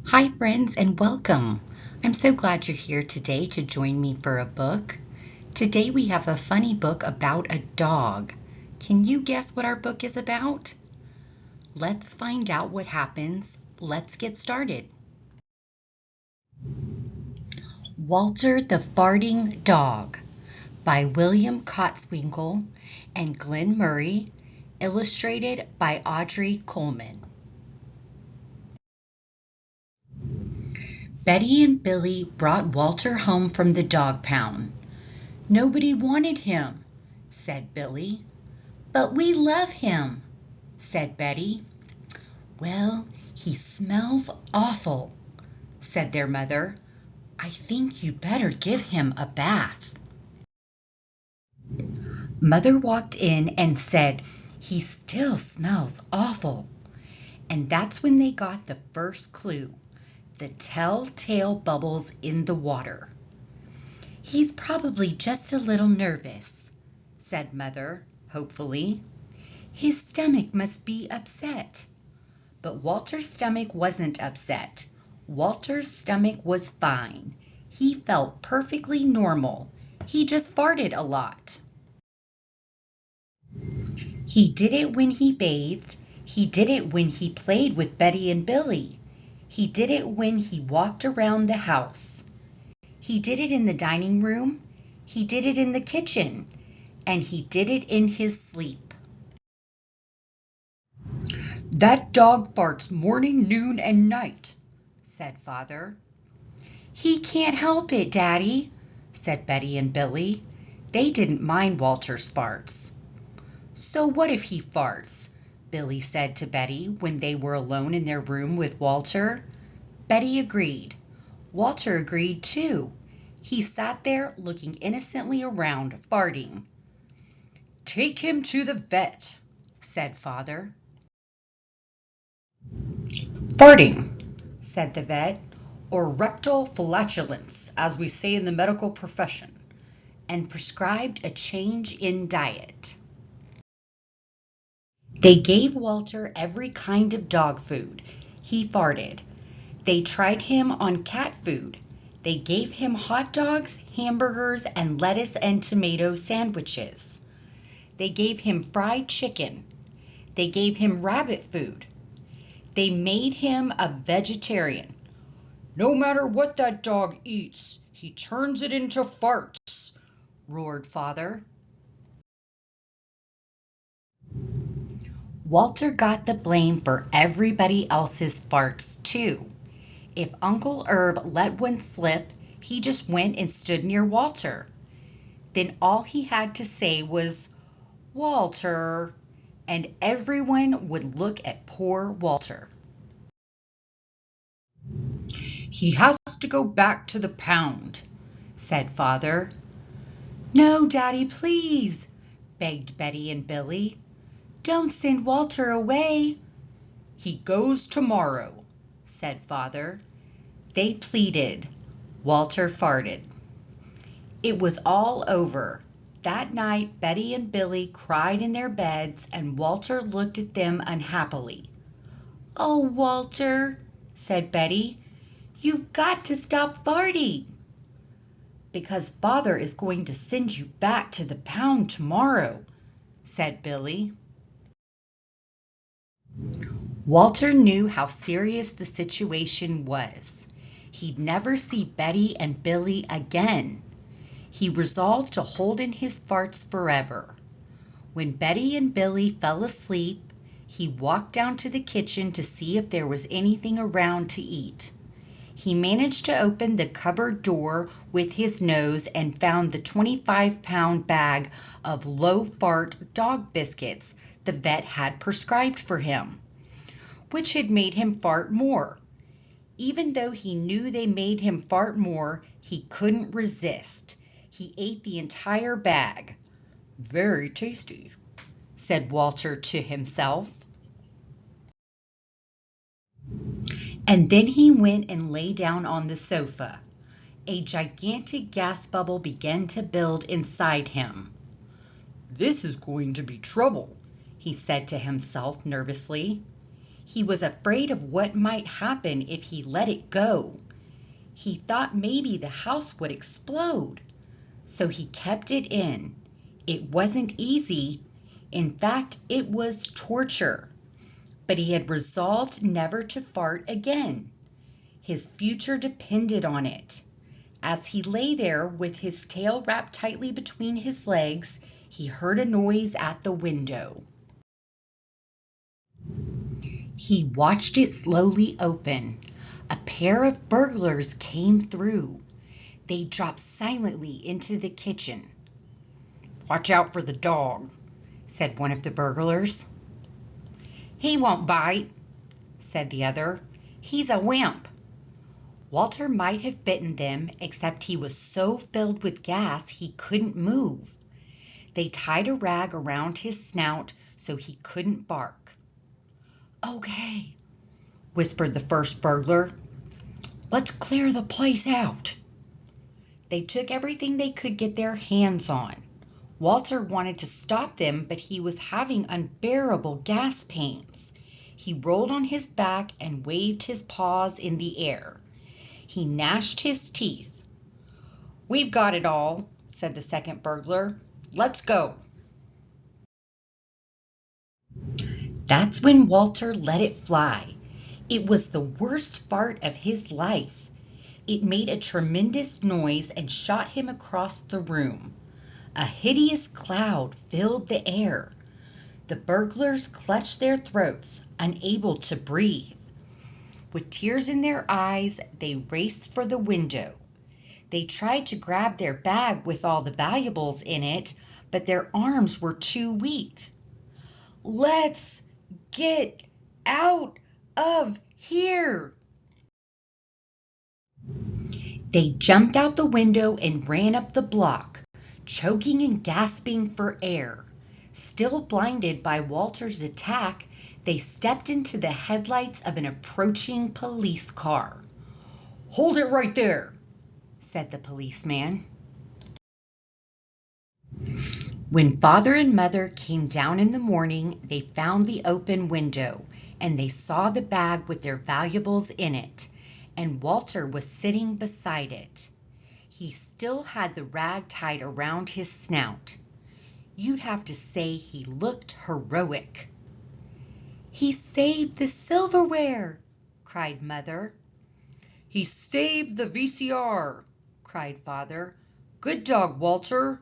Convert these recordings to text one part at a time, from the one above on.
Hi, friends, and welcome. I'm so glad you're here today to join me for a book. Today we have a funny book about a dog. Can you guess what our book is about? Let's find out what happens. Let's get started. Walter the Farting Dog by William Kotzwinkle and Glenn Murray, illustrated by Audrey Coleman. Betty and Billy brought Walter home from the dog pound. "Nobody wanted him," said Billy. "But we love him," said Betty. "Well, he smells awful," said their mother. "I think you'd better give him a bath." Mother walked in and said, "He still smells awful." And that's when they got the first clue, the telltale bubbles in the water. "He's probably just a little nervous," said Mother, hopefully. "His stomach must be upset." But Walter's stomach wasn't upset. Walter's stomach was fine. He felt perfectly normal. He just farted a lot. He did it when he bathed. He did it when he played with Betty and Billy. He did it when he walked around the house. He did it in the dining room. He did it in the kitchen. And he did it in his sleep. "That dog farts morning, noon, and night," said Father. "He can't help it, Daddy," said Betty and Billy. They didn't mind Walter's farts. "So what if he farts?" Billy said to Betty when they were alone in their room with Walter. Betty agreed. Walter agreed too. He sat there looking innocently around, farting. "Take him to the vet," said Father. "Farting," said the vet, "or rectal flatulence, as we say in the medical profession," and prescribed a change in diet. They gave Walter every kind of dog food. He farted. They tried him on cat food. They gave him hot dogs, hamburgers, and lettuce and tomato sandwiches. They gave him fried chicken. They gave him rabbit food. They made him a vegetarian. "No matter what that dog eats, he turns it into farts," roared Father. Walter got the blame for everybody else's farts, too. If Uncle Herb let one slip, he just went and stood near Walter. Then all he had to say was, "Walter," and everyone would look at poor Walter. "He has to go back to the pound," said Father. "No, Daddy, please," begged Betty and Billy. "Don't send Walter away." "He goes tomorrow," said Father. They pleaded. Walter farted. It was all over. That night Betty and Billy cried in their beds and Walter looked at them unhappily. "Oh, Walter," said Betty, "you've got to stop farting." "Because Father is going to send you back to the pound tomorrow," said Billy. Walter knew how serious the situation was. He'd never see Betty and Billy again. He resolved to hold in his farts forever. When Betty and Billy fell asleep, he walked down to the kitchen to see if there was anything around to eat. He managed to open the cupboard door with his nose and found the 25-pound bag of low-fart dog biscuits the vet had prescribed for him, which had made him fart more. Even though he knew they made him fart more, he couldn't resist. He ate the entire bag. "Very tasty," said Walter to himself. And then he went and lay down on the sofa. A gigantic gas bubble began to build inside him. "This is going to be trouble," he said to himself nervously. He was afraid of what might happen if he let it go. He thought maybe the house would explode, so he kept it in. It wasn't easy. In fact, it was torture. But he had resolved never to fart again. His future depended on it. As he lay there with his tail wrapped tightly between his legs, he heard a noise at the window. He watched it slowly open. A pair of burglars came through. They dropped silently into the kitchen. "Watch out for the dog," said one of the burglars. "He won't bite," said the other. "He's a wimp." Walter might have bitten them, except he was so filled with gas he couldn't move. They tied a rag around his snout so he couldn't bark. "Okay," whispered the first burglar. "Let's clear the place out." They took everything they could get their hands on. Walter wanted to stop them, but he was having unbearable gas pains. He rolled on his back and waved his paws in the air. He gnashed his teeth. "We've got it all," said the second burglar. "Let's go." That's when Walter let it fly. It was the worst fart of his life. It made a tremendous noise and shot him across the room. A hideous cloud filled the air. The burglars clutched their throats, unable to breathe. With tears in their eyes, they raced for the window. They tried to grab their bag with all the valuables in it, but their arms were too weak. "Let's get out of here!" They jumped out the window and ran up the block, choking and gasping for air. Still blinded by Walter's attack, they stepped into the headlights of an approaching police car. "Hold it right there," said the policeman. When Father and Mother came down in the morning, they found the open window, and they saw the bag with their valuables in it, and Walter was sitting beside it. He still had the rag tied around his snout. You'd have to say he looked heroic. "He saved the silverware!" cried Mother. "He saved the VCR!" cried Father. "Good dog, Walter.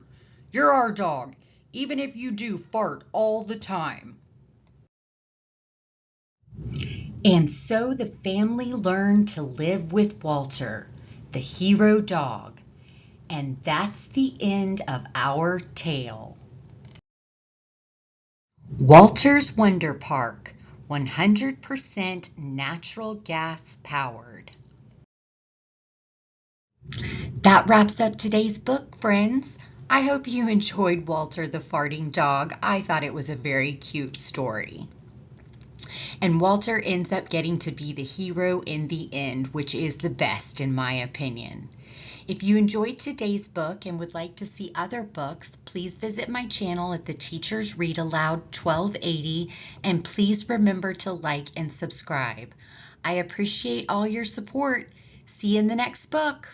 You're our dog, even if you do fart all the time." And so the family learned to live with Walter, the hero dog. And that's the end of our tale. Walter's Wonder Park, 100% natural gas powered. That wraps up today's book, friends. I hope you enjoyed Walter the farting dog. I thought it was a very cute story. And Walter ends up getting to be the hero in the end, which is the best in my opinion. If you enjoyed today's book and would like to see other books, please visit my channel at the Teachers Read Aloud 1280, and please remember to like and subscribe. I appreciate all your support. See you in the next book.